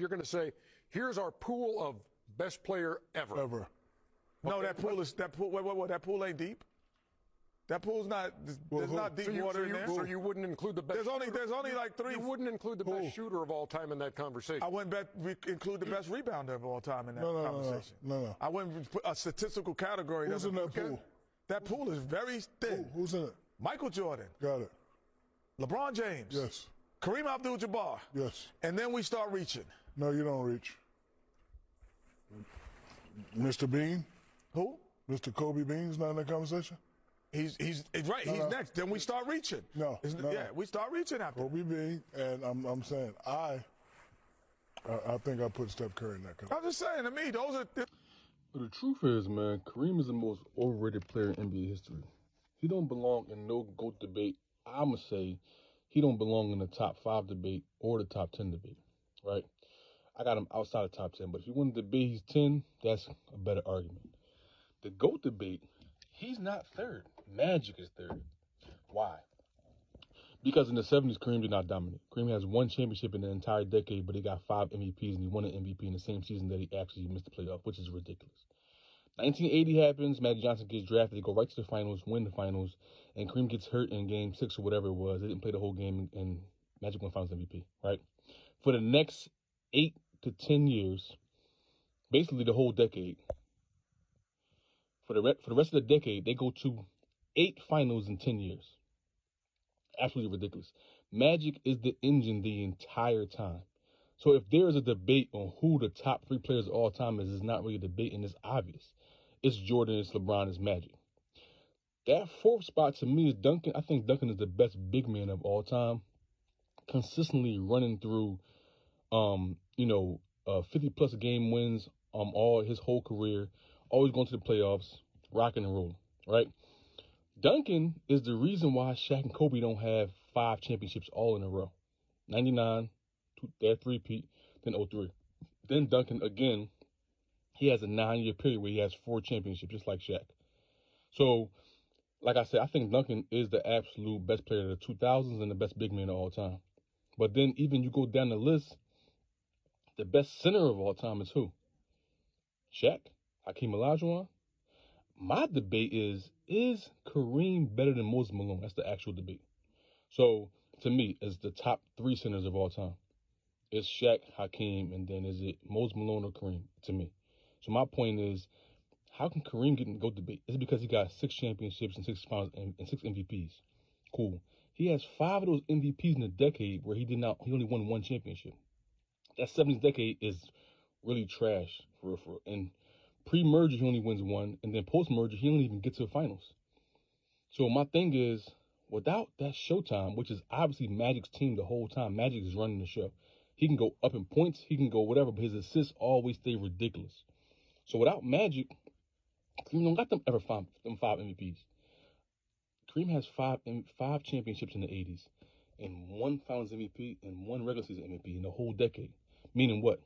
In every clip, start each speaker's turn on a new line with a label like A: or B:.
A: you're going to say, here's our pool of best player ever.
B: Ever. No,
A: Okay,
B: that pool ain't deep. That pool's not. There's not deep water in there.
A: So you wouldn't include the best.
B: There's only like three.
A: You wouldn't include the best shooter of all time in that conversation.
B: I wouldn't include the best rebounder of all time in that conversation.
C: No.
B: I wouldn't put a statistical category.
C: Who's in that pool?
B: That pool is very thin.
C: Who's in it?
B: Michael Jordan.
C: Got it.
B: LeBron James.
C: Yes.
B: Kareem Abdul-Jabbar.
C: Yes.
B: And then we start reaching.
C: No, you don't reach. Mr. Bean?
B: Who?
C: Mr. Kobe Bean's not in that conversation?
B: He's right. He's next. Then we start reaching.
C: No.
B: We start reaching after.
C: Kobe Bean, and I'm saying I think I put Steph Curry in that conversation.
B: I'm just saying, to me, those are.
D: But the truth is, man, Kareem is the most overrated player in NBA history. He don't belong in no GOAT debate. I'ma say he don't belong in the top 5 debate or the top 10 debate, right? I got him outside the top 10, but if you want to debate he's 10, that's a better argument. The GOAT debate, he's not third. Magic is third. Why? Because in the 70s, Kareem did not dominate. Kareem has 1 championship in the entire decade, but he got 5 MVPs, and he won an MVP in the same season that he actually missed the playoff, which is ridiculous. 1980 happens, Magic Johnson gets drafted, they go right to the finals, win the finals, and Kareem gets hurt in game 6 or whatever it was. They didn't play the whole game, and Magic won finals MVP, right? For the next 8 to 10 years, basically the whole decade, for the rest of the decade, they go to 8 finals in 10 years. Absolutely ridiculous. Magic is the engine the entire time. So if there is a debate on who the top 3 players of all time is, it's not really a debate, and it's obvious. It's Jordan, it's LeBron, it's Magic. That 4th spot to me is Duncan. I think Duncan is the best big man of all time. Consistently running through, 50-plus game wins all his whole career. Always going to the playoffs, rocking and rolling, right? Duncan is the reason why Shaq and Kobe don't have 5 championships all in a row. 99, their 3-peat, then 03. Then Duncan, again, he has a 9-year period where he has 4 championships, just like Shaq. So, like I said, I think Duncan is the absolute best player of the 2000s and the best big man of all time. But then even you go down the list, the best center of all time is who? Shaq? Hakeem Olajuwon? My debate is Kareem better than Moses Malone? That's the actual debate. So, to me, it's the top 3 centers of all time. It's Shaq, Hakeem, and then is it Moses Malone or Kareem, to me. So my point is, how can Kareem get in the GOAT debate? It's because he got 6 championships and 6 finals and 6 MVPs. Cool. He has 5 of those MVPs in a decade where he only won 1 championship. That 70s decade is really trash for real. And pre-merger, he only wins 1, and then post-merger, he only even gets to the finals. So my thing is, without that Showtime, which is obviously Magic's team the whole time, Magic is running the show. He can go up in points, he can go whatever, but his assists always stay ridiculous. So without Magic, Kareem don't got them 5 MVPs. Kareem has 5 championships in the 80s, and 1 Finals MVP and 1 regular season MVP in the whole decade. Meaning what?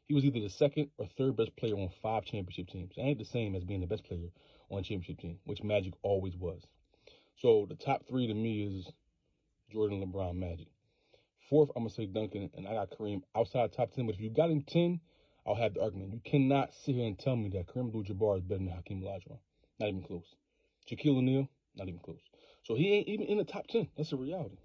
D: He was either the 2nd or 3rd best player on 5 championship teams. That ain't the same as being the best player on a championship team, which Magic always was. So the top 3 to me is Jordan, LeBron, Magic. 4th, I'm going to say Duncan, and I got Kareem outside top 10. But if you got him 10, I'll have the argument. You cannot sit here and tell me that Kareem Abdul-Jabbar is better than Hakeem Olajuwon. Not even close. Shaquille O'Neal, not even close. So he ain't even in the top 10. That's a reality.